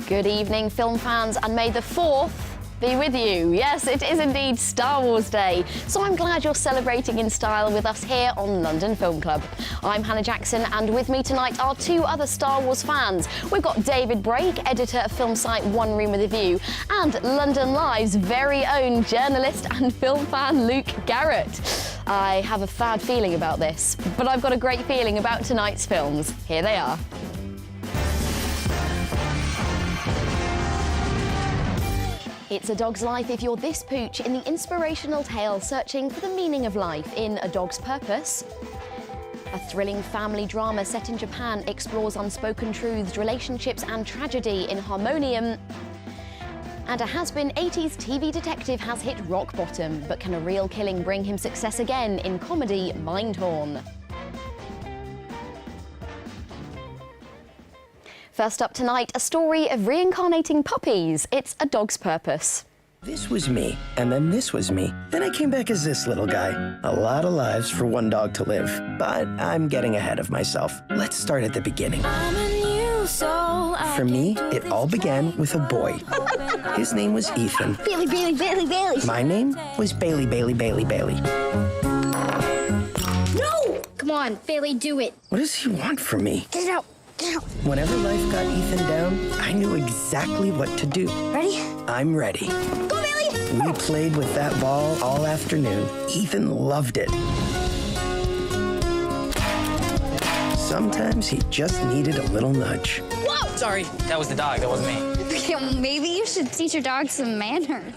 Good evening, film fans, and may the 4th be with you. Yes, it is indeed Star Wars Day, so I'm glad you're celebrating in style with us here on London Film Club. I'm Hannah Jackson, and with me tonight are two other Star Wars fans. We've got David Brake, editor of film site One Room with a View, and London Live's very own journalist and film fan Luke Garrett. I have a bad feeling about this, but I've got a great feeling about tonight's films. Here they are. It's A Dog's Life if you're this pooch in the inspirational tale searching for the meaning of life in A Dog's Purpose. A thrilling family drama set in Japan explores unspoken truths, relationships and tragedy in Harmonium. And a has-been 80s TV detective has hit rock bottom, but can a real killing bring him success again in comedy Mindhorn? First up tonight, a story of reincarnating puppies. It's A Dog's Purpose. This was me, and then this was me. Then I came back as this little guy. A lot of lives for one dog to live. But I'm getting ahead of myself. Let's start at the beginning. For me, it all began with a boy. His name was Ethan. Bailey, Bailey, Bailey, Bailey. My name was Bailey, Bailey, Bailey, Bailey. No! Come on, Bailey, do it. What does he want from me? Get it out. Get it out. Whenever life got Ethan down, I knew exactly what to do. Ready? I'm ready. Go, Bailey! We played with that ball all afternoon. Ethan loved it. Sometimes he just needed a little nudge. Whoa! Sorry, that was the dog, that wasn't me. Maybe you should teach your dog some manners.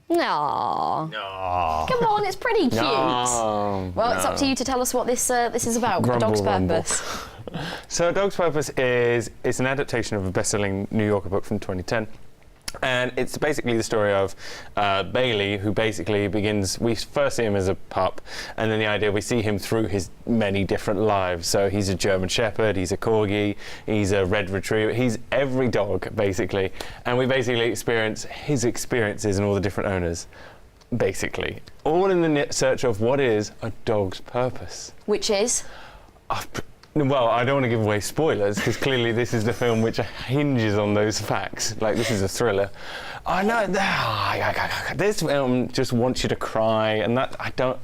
Aww. No. Come on, it's pretty cute. No. Well, it's up to you to tell us what this is about. A Dog's Purpose. So, A Dog's Purpose is an adaptation of a best-selling New Yorker book from 2010. And it's basically the story of Bailey, who basically begins, we first see him as a pup, and then the idea we see him through his many different lives. So he's a German Shepherd, he's a Corgi, he's a Red Retriever, he's every dog, basically. And we basically experience his experiences and all the different owners, basically. All in the search of what is a dog's purpose. Which is? Well, I don't want to give away spoilers, because clearly this is the film which hinges on those facts. Like, this is a thriller. I know, this film just wants you to cry, and that, I don't...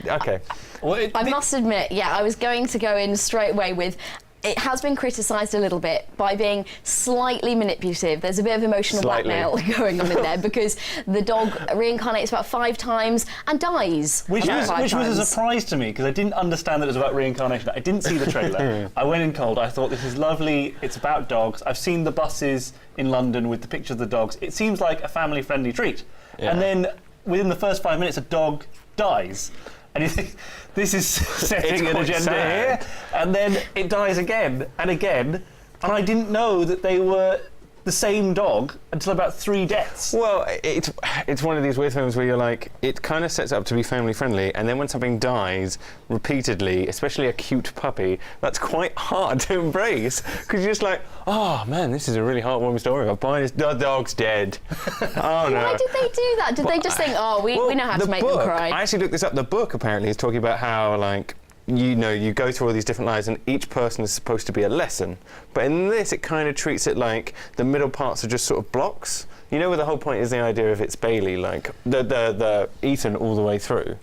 okay. Well, I must admit, yeah, I was going to go in straight away with... It has been criticised a little bit by being slightly manipulative. There's a bit of emotional blackmail going on in there because the dog reincarnates about 5 times and dies. Which was a surprise to me because I didn't understand that it was about reincarnation. I didn't see the trailer. I went in cold. I thought, this is lovely. It's about dogs. I've seen the buses in London with the pictures of the dogs. It seems like a family-friendly treat. Yeah. And then within the first 5 minutes, a dog dies. And you think, this is setting an agenda here, and then it dies again and again, and I didn't know that they were the same dog until about 3 deaths. Well, it's one of these weird films where you're like, it kind of sets up to be family friendly, and then when something dies repeatedly, especially a cute puppy, that's quite hard to embrace, because you're just like, oh man, this is a really heartwarming story about the dog's dead. Oh no. Why did they do that? Did they just think, oh, we know how to make them cry? I actually looked this up. The book apparently is talking about how, like, you know, you go through all these different lives and each person is supposed to be a lesson. But in this, it kind of treats it like the middle parts are just sort of blocks. You know, where the whole point is the idea of it's Bailey, like the Ethan all the way through.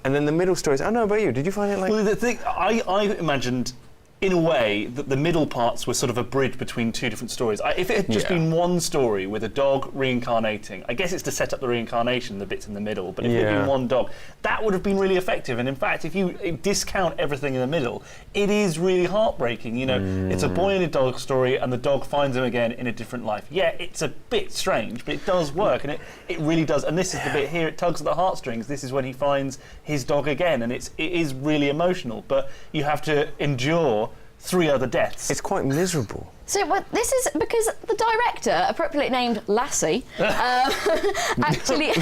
And then the middle stories, I don't know about you, did you find it like... Well, the thing, I imagined, in a way, that the middle parts were sort of a bridge between 2 different stories. If it had just been one story with a dog reincarnating, I guess it's to set up the reincarnation, the bits in the middle, but if it had been one dog, that would have been really effective. And in fact, if you discount everything in the middle, it is really heartbreaking. You know, it's a boy and a dog story, and the dog finds him again in a different life. Yeah, it's a bit strange, but it does work, and it really does. And this is the bit here, it tugs at the heartstrings. This is when he finds his dog again, and it is really emotional, but you have to endure 3 other deaths. It's quite miserable. So this is because the director, appropriately named Lassie, actually he's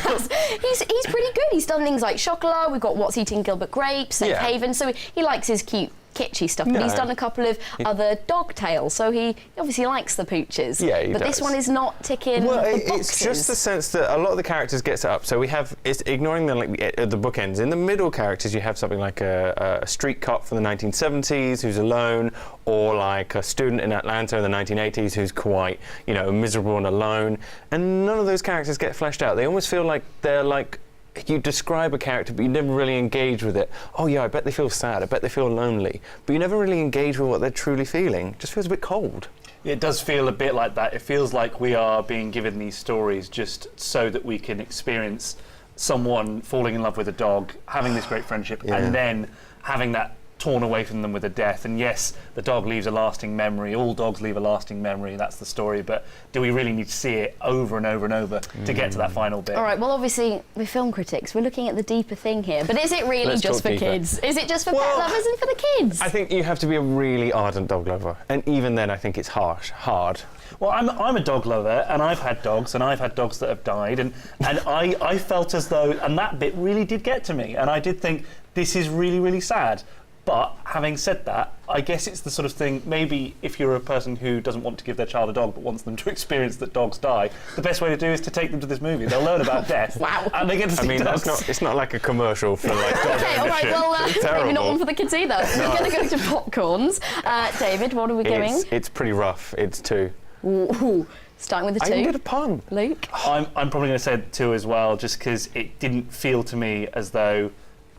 pretty good. He's done things like Chocolat, we've got What's Eating Gilbert Grape, Safe Haven, so he likes his cute kitschy stuff, but he's done a couple of other dog tales, so he obviously likes the pooches. Yeah, he But does. this one is not ticking Well, the it's boxes. just the sense that a lot of the characters get set up. So we have, it's ignoring the bookends. In the middle characters, you have something like a street cop from the 1970s who's alone, or like a student in Atlanta in the 1980s who's quite, you know, miserable and alone. And none of those characters get fleshed out. They almost feel like they're like, you describe a character, but you never really engage with it. Oh yeah, I bet they feel sad, I bet they feel lonely. But you never really engage with what they're truly feeling. It just feels a bit cold. It does feel a bit like that. It feels like we are being given these stories just so that we can experience someone falling in love with a dog, having this great friendship, and then having that torn away from them with a death. And yes, the dog leaves a lasting memory. All dogs leave a lasting memory. That's the story. But do we really need to see it over and over and over to get to that final bit? All right, well, obviously, we're film critics. We're looking at the deeper thing here. But is it really Let's just talk for deeper. kids? Is it just for pet Well, lovers and for the kids? I think you have to be a really ardent dog lover, and even then I think it's hard. Well, I'm a dog lover, and I've had dogs that have died, and I felt as though, and that bit really did get to me, and I did think, this is really, really sad. But having said that, I guess it's the sort of thing, maybe if you're a person who doesn't want to give their child a dog but wants them to experience that dogs die, the best way to do is to take them to this movie. They'll learn about death. Wow. And they get to see I mean, dogs. it's not like a commercial for like dog Okay, all right, ownership. well, It's maybe not terrible. one for the kids either. We're going to go to popcorns. David, what are we going? It's pretty rough. It's 2. Ooh, starting with the I 2. even did a pun. Luke? I'm probably going to say 2 as well, just because it didn't feel to me as though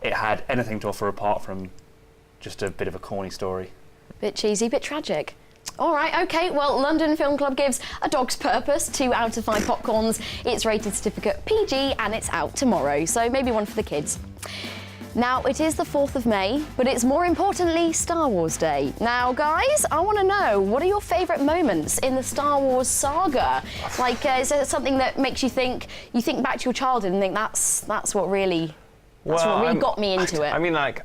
it had anything to offer apart from just a bit of a corny story. Bit cheesy, bit tragic. All right, OK, well, London Film Club gives A Dog's Purpose 2 out of 5 popcorns. It's rated certificate PG and it's out tomorrow, so maybe one for the kids. Now, it is the 4th of May, but it's more importantly Star Wars Day. Now, guys, I want to know, what are your favourite moments in the Star Wars saga? Like, is there something that makes you think back to your childhood and think that's what really... That's what really got me into it. I mean, like,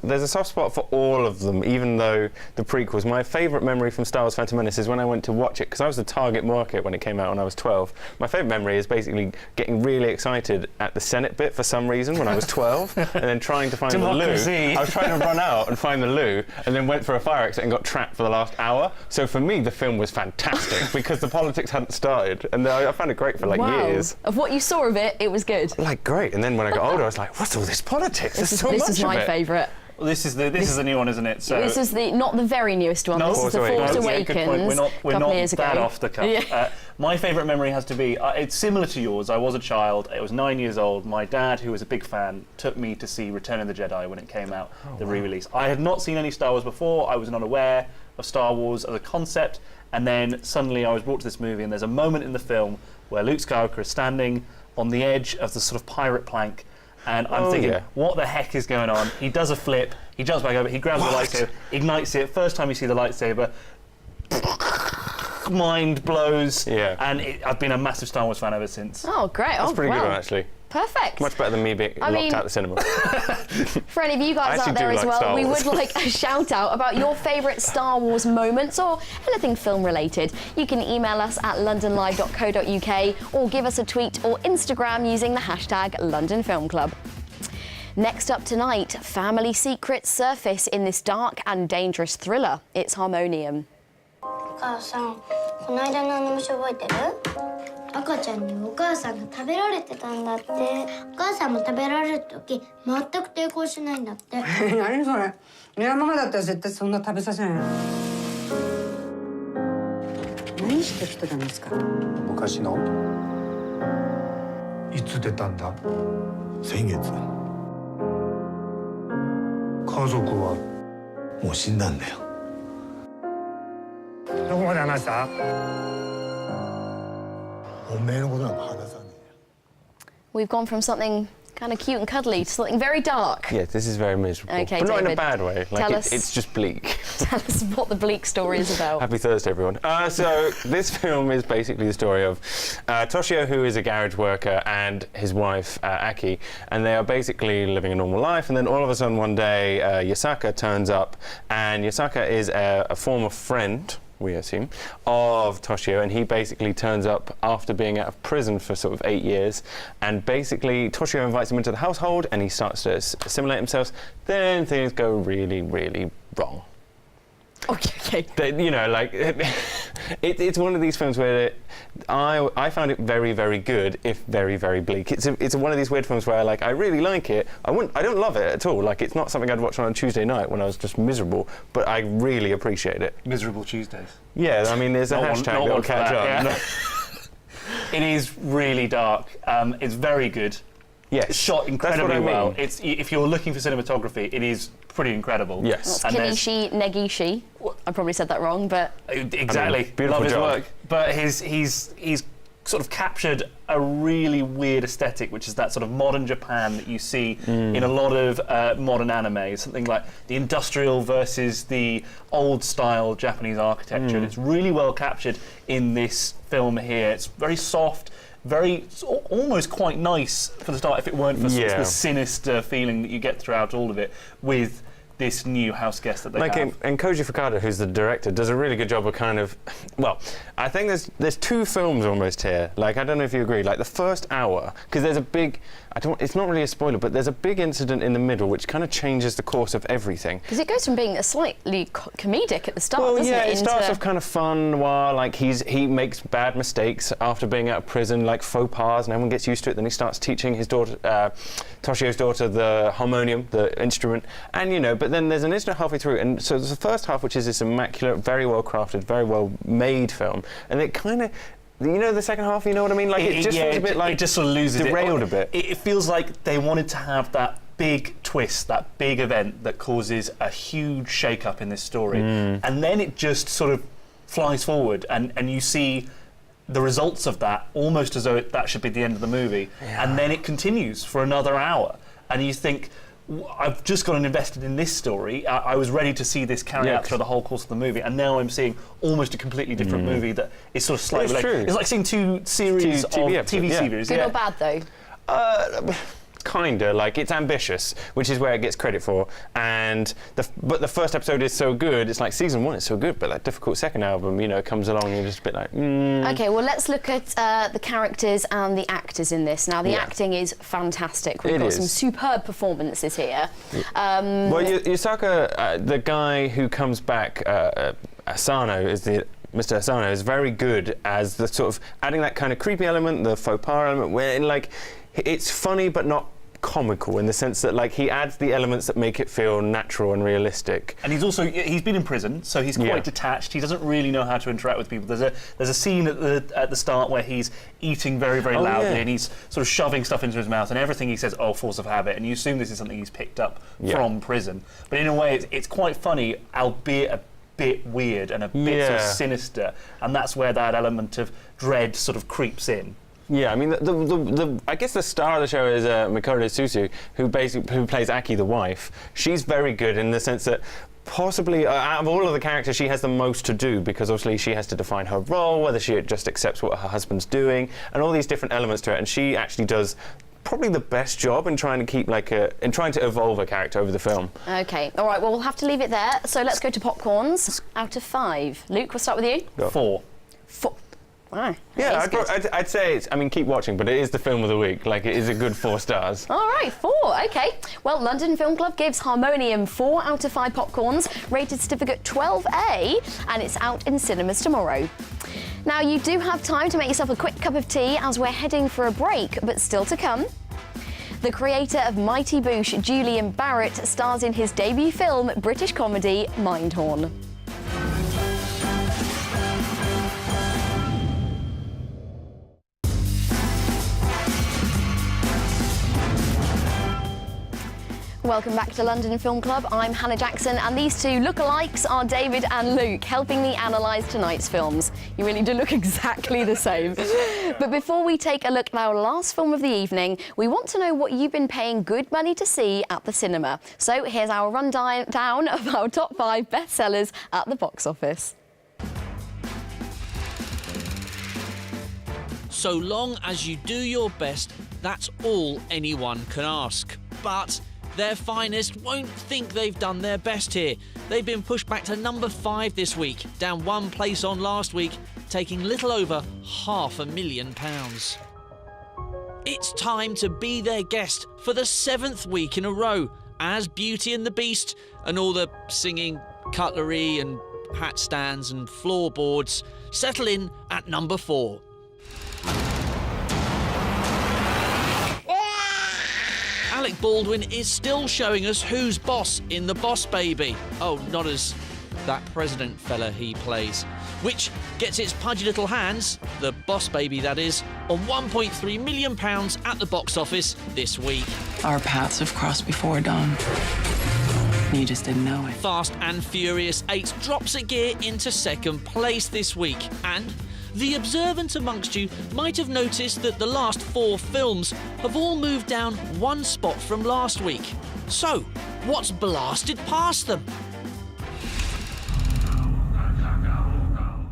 there's a soft spot for all of them, even though the prequels. My favourite memory from Star Wars Phantom Menace is when I went to watch it, because I was the target market when it came out when I was 12. My favourite memory is basically getting really excited at the Senate bit for some reason when I was 12, and then trying to find the loo. Democracy. I was trying to run out and find the loo, and then went for a fire exit and got trapped for the last hour. So for me, the film was fantastic, because the politics hadn't started, and I found it great for like Wow. years. Of what you saw of it, it was good. Like, great. And then when I got older, I was like, what's all this politics? There's so This much is of my it. favourite. Well, this is the new one, isn't it? So This is not the very newest one. No, This is the Force Force Awakens. Yeah, good point. Awakens. We're a couple not of years that ago. off the cuff. Yeah. My favourite memory has to be, it's similar to yours. I was a child. I was 9 years old. My dad, who was a big fan, took me to see Return of the Jedi when it came out, the re-release. I had not seen any Star Wars before. I was not aware of Star Wars as a concept. And then suddenly I was brought to this movie, and there's a moment in the film where Luke Skywalker is standing on the edge of the sort of pirate plank. And I'm thinking, what the heck is going on? He does a flip, he jumps back over, he grabs the lightsaber, ignites it. First time you see the lightsaber, mind blows. Yeah. And I've been a massive Star Wars fan ever since. Oh, great. That's pretty good one, actually. Perfect. Much better than me being locked out the cinema. For any of you guys I out actually there do as like well, Star we Wars. would like a shout out about your favourite Star Wars moments or anything film related. You can email us at londonlive.co.uk or give us a tweet or Instagram using the hashtag London Film Club. Next up tonight, family secrets surface in this dark and dangerous thriller. It's Harmonium. お母さん、この間のあの虫覚えてる？赤ちゃんにお母さんが食べられてたんだって。お母さんも食べられる時全く抵抗しないんだって。何それ？いやママだったら絶対そんな食べさせないよ。何してる人なんですか？昔のいつ出たんだ？先月。家族はもう死んだんだよ。どこまで話した？おめえのことなんか話さねえ。 We've gone from something kind of cute and cuddly to something very dark. Yeah, this is very miserable. Okay, but not in a David, bad way. tell Like, us. it's just bleak. Tell us what the bleak story is about. Happy Thursday, everyone. So this film is basically the story of Toshio, who is a garage worker, and his wife, Aki, and they are basically living a normal life, and then all of a sudden one day, Yasaka turns up, and Yasaka is a former friend, we assume, of Toshio, and he basically turns up after being out of prison for sort of 8 years, and basically Toshio invites him into the household, and he starts to assimilate himself. Then things go really, really wrong. Okay. You know, like, it's one of these films where I found it very, very good, if very, very bleak. It's one of these weird films where I really like it. I don't love it at all. Like, it's not something I'd watch on a Tuesday night when I was just miserable, but I really appreciate it. Miserable Tuesdays. Yeah, I mean, there's a hashtag that'll catch up. Yeah. It is really dark. It's very good. Yes. It's shot incredibly well. mean. If you're looking for cinematography, it is pretty incredible. Yes. That's Kenichi Negishi. I probably said that wrong, but... Exactly. I mean, beautiful Love his job. work. But he's sort of captured a really weird aesthetic, which is that sort of modern Japan that you see in a lot of modern anime. Something like the industrial versus the old-style Japanese architecture. And it's really well captured in this film here. It's very soft, almost quite nice for the start, if it weren't for sort of the sinister feeling that you get throughout all of it with this new house guest that they have. And Koji Fukada, who's the director, does a really good job of kind of... Well, I think there's two films almost here. Like, I don't know if you agree. Like, the first hour, because there's a big... it's not really a spoiler, but there's a big incident in the middle which kind of changes the course of everything. Because it goes from being a slightly comedic at the start, doesn't yeah, it? it starts off kind of fun, while like he makes bad mistakes after being out of prison, like faux pas, and everyone gets used to it. Then he starts teaching his daughter, Toshio's daughter, the harmonium, the instrument, and but then there's an incident halfway through, and so there's the first half, which is this immaculate, very well crafted, very well made film, and it kind of... the second half, you know what I mean? Like, it just feels a bit like... It just sort of loses derailed a bit. It feels like they wanted to have that big twist, that big event that causes a huge shake-up in this story. And then it just sort of flies forward, and you see the results of that almost as though that should be the end of the movie. Yeah. And then it continues for another hour. And you think... I've just gotten invested in this story. I was ready to see this carry out through the whole course of the movie, and now I'm seeing almost a completely different movie that is sort of slightly... It's like seeing two series of TV series. Good or bad, though? Kinda, like, it's ambitious, which is where it gets credit for, and but the first episode is so good. It's like season 1 is so good, but that difficult second album, comes along and you're just a bit like, Okay, well, let's look at the characters and the actors in this. Now, the acting is fantastic. We've got some superb performances here. Well, Yusaka, the guy who comes back, Asano, Mr. Asano is very good as the sort of adding that kind of creepy element, the faux pas element, where it's funny but not comical, in the sense that he adds the elements that make it feel natural and realistic. And he's been in prison, so he's quite detached. He doesn't really know how to interact with people. There's a scene at the start where he's eating very, very loudly, and he's sort of shoving stuff into his mouth, and everything he says, force of habit, and you assume this is something he's picked up from prison. But in a way, it's quite funny, albeit a bit weird and a bit sort of sinister, and that's where that element of dread sort of creeps in. Yeah, I mean, I guess the star of the show is Mikado Suzu, who plays Aki, the wife. She's very good in the sense that possibly out of all of the characters, she has the most to do, because obviously she has to define her role, whether she just accepts what her husband's doing, and all these different elements to it. And she actually does probably the best job in trying to keep in trying to evolve a character over the film. Okay, all right. Well, we'll have to leave it there. So let's go to popcorns out of 5. Luke, we'll start with you. Go. 4. 4. Wow. Yeah, I'd say keep watching, but it is the film of the week. Like, it is a good 4 stars. All right, 4. Okay. Well, London Film Club gives Harmonium 4 out of 5 popcorns, rated certificate 12A, and it's out in cinemas tomorrow. Now, you do have time to make yourself a quick cup of tea as we're heading for a break, but still to come. The creator of Mighty Boosh, Julian Barrett, stars in his debut film, British comedy Mindhorn. Welcome back to London Film Club. I'm Hannah Jackson, and these two lookalikes are David and Luke, helping me analyse tonight's films. You really do look exactly the same. But before we take a look at our last film of the evening, we want to know what you've been paying good money to see at the cinema. So here's our rundown of our top 5 bestsellers at the box office. So long as you do your best, that's all anyone can ask. But their finest won't think they've done their best here. they've been pushed back to number 5 this week, down 1 place on last week, taking little over £500,000. It's time to be their guest for the 7th week in a row, as Beauty and the Beast and all the singing, cutlery and hat stands and floorboards settle in at number 4. Alec Baldwin is still showing us who's boss in The Boss Baby. Oh, not as that president fella he plays. Which gets its pudgy little hands, the Boss Baby that is, on £1.3 million at the box office this week. Our paths have crossed before, Don. You just didn't know it. Fast and Furious 8 drops a gear into 2nd place this week, and the observant amongst you might have noticed that the last 4 films have all moved down 1 spot from last week. So, what's blasted past them?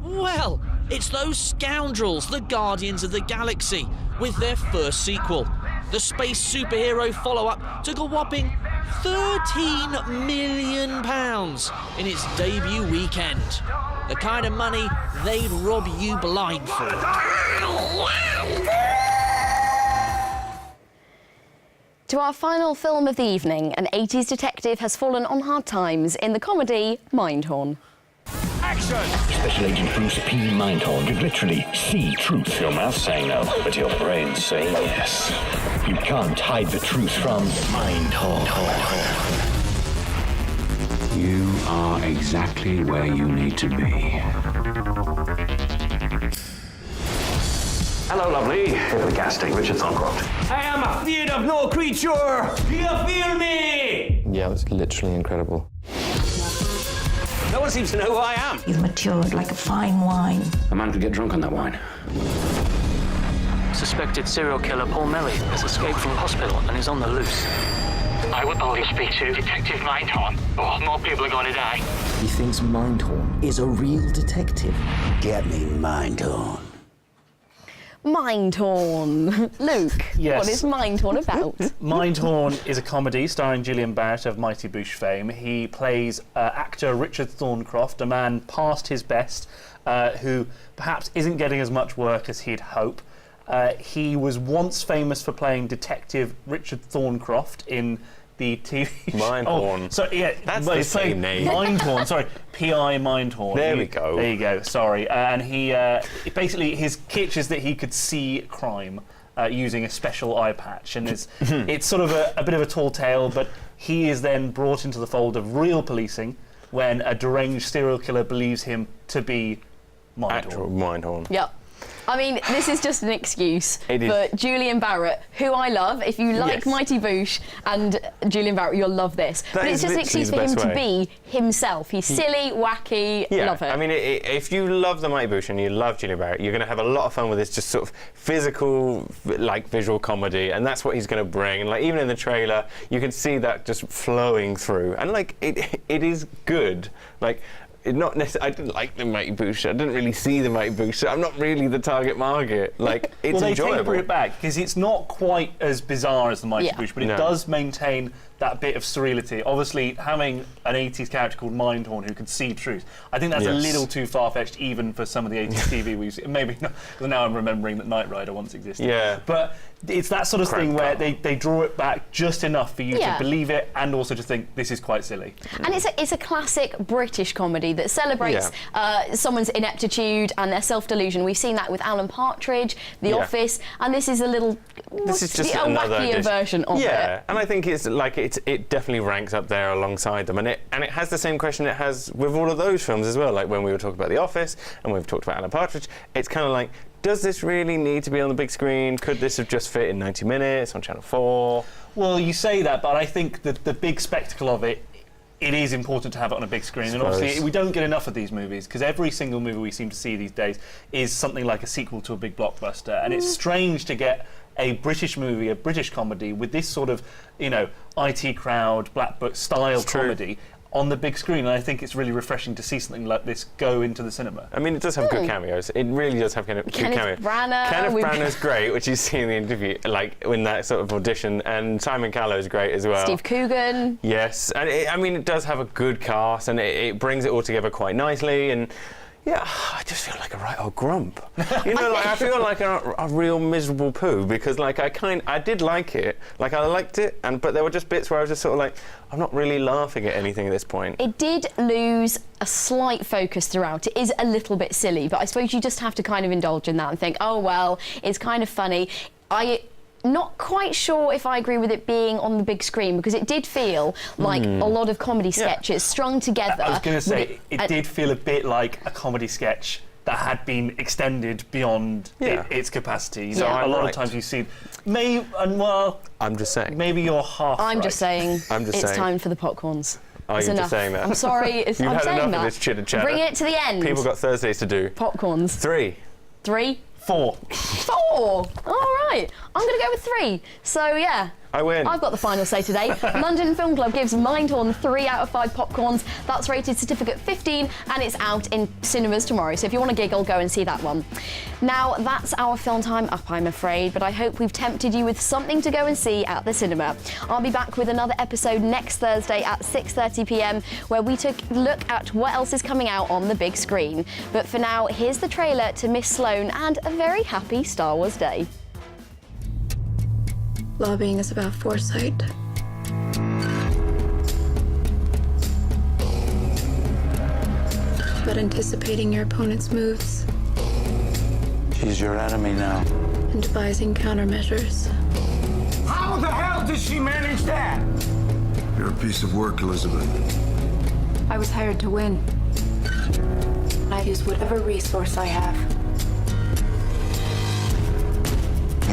Well, it's those scoundrels, the Guardians of the Galaxy, with their first sequel. The space superhero follow-up took a whopping £13 million in its debut weekend. The kind of money they'd rob you blind for. To our final film of the evening, an 80s detective has fallen on hard times in the comedy Mindhorn. Action! Special Agent Bruce P. Mindhorn could literally see truth. Your mouth's saying no, but your brain's saying yes. You can't hide the truth from Mindhorn. You are exactly where you need to be. Hello, lovely. Here the casting, Richard Thorncroft. I am afraid of no creature. Do you feel me? Yeah, it was literally incredible. No one seems to know who I am. You've matured like a fine wine. A man could get drunk on that wine. Suspected serial killer Paul Melly has escaped from hospital and is on the loose. I would only speak to Detective Mindhorn, or more people are going to die. He thinks Mindhorn is a real detective. Get me Mindhorn. Mindhorn. Luke, yes. What is Mindhorn about? Mindhorn is a comedy starring Julian Barrett of Mighty Boosh fame. He plays actor Richard Thorncroft, a man past his best, who perhaps isn't getting as much work as he'd hope. He was once famous for playing Detective Richard Thorncroft in the TV show. Mindhorn. Oh, so, yeah, that's the same name. Mindhorn, sorry. P.I. Mindhorn. There we go. There you go, sorry. And he, basically, his kitsch is that he could see crime using a special eye patch. And it's sort of a bit of a tall tale, but he is then brought into the fold of real policing when a deranged serial killer believes him to be Mindhorn. Actual Mindhorn. Yep. I mean, this is just an excuse for Julian Barrett, who I love. If you like Mighty Boosh and Julian Barrett, you'll love this. But it's just an excuse for him to be himself. He's silly, wacky, love it. I mean, if you love the Mighty Boosh and you love Julian Barrett, you're going to have a lot of fun with this just sort of physical, like, visual comedy, and that's what he's going to bring. And, like, even in the trailer, you can see that just flowing through. And, like, it is good. Like, not necessarily. I didn't like the Mighty Boosh. I didn't really see the Mighty Boosh. So I'm not really the target market. Like, it's enjoyable. Well, they taper it back because it's not quite as bizarre as the Mighty Boosh, but it does maintain that bit of surreality. Obviously, having an 80s character called Mindhorn who could see truth, I think that's a little too far-fetched even for some of the 80s TV we've seen. Maybe not, because now I'm remembering that Knight Rider once existed. Yeah. But it's that sort of thing where they draw it back just enough for you to believe it and also to think this is quite silly. And it's a classic British comedy that celebrates someone's ineptitude and their self-delusion. We've seen that with Alan Partridge, The Office, and this is a little wackier version of it. Yeah, and I think it's like it definitely ranks up there alongside them, and it has the same question it has with all of those films as well. Like when we were talking about The Office and we've talked about Alan Partridge, it's kind of like, does this really need to be on the big screen? Could this have just fit in 90 minutes on Channel 4? Well, you say that, but I think that the big spectacle of it is important to have it on a big screen. And obviously, we don't get enough of these movies, because every single movie we seem to see these days is something like a sequel to a big blockbuster. And it's strange to get a British movie, a British comedy, with this sort of, IT crowd, Black Book style comedy on the big screen, and I think it's really refreshing to see something like this go into the cinema. I mean, it does have good cameos. It really does have good cameos. Kenneth Branagh's great, which you see in the interview, like in that sort of audition, and Simon Callow's great as well. Steve Coogan. Yes, and it does have a good cast, and it brings it all together quite nicely, and yeah, I just feel like a right old grump. You know, like I feel like a real miserable poo because, like, I did like it, like I liked it, but there were just bits where I was just sort of like, I'm not really laughing at anything at this point. It did lose a slight focus throughout. It is a little bit silly, but I suppose you just have to kind of indulge in that and think, oh well, it's kind of funny. Not quite sure if I agree with it being on the big screen because it did feel like a lot of comedy sketches strung together. I was going to say, it did feel a bit like a comedy sketch that had been extended beyond its capacity. So a lot of times you see, I'm just saying. Maybe you're half I'm just saying, I'm just it's saying. time for the popcorns. Are you just saying that? I'm sorry, You've I'm had saying enough that. of this chitter chatter. Bring it to the end. People got Thursdays to do. Popcorns. 3. 3? 4. 4! All right. I'm going to go with 3. So, yeah. I win. I've got the final say today. London Film Club gives Mindhorn 3 out of 5 popcorns. That's rated certificate 15 and it's out in cinemas tomorrow. So if you want to giggle, go and see that one. Now, that's our film time up, I'm afraid, but I hope we've tempted you with something to go and see at the cinema. I'll be back with another episode next Thursday at 6:30 p.m. where we took a look at what else is coming out on the big screen. But for now, here's the trailer to Miss Sloane and a very happy Star Wars Day. Lobbying is about foresight. But anticipating your opponent's moves. She's your enemy now. And devising countermeasures. How the hell did she manage that? You're a piece of work, Elizabeth. I was hired to win. I use whatever resource I have.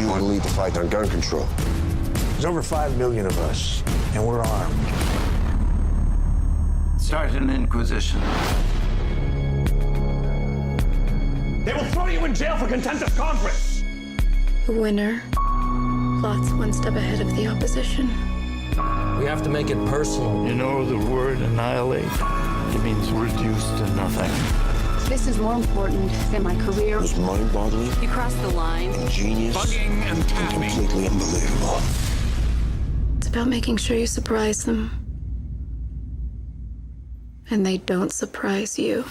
You want to lead the fight on gun control. There's over 5 million of us, and we're armed. Start an inquisition. They will throw you in jail for contempt of Congress! The winner plots one step ahead of the opposition. We have to make it personal. You know the word annihilate? It means reduced to nothing. This is more important than my career. It was mind-boggling, You crossed the line. ingenious, Bugging and tapping. completely unbelievable. It's about making sure you surprise them. And they don't surprise you.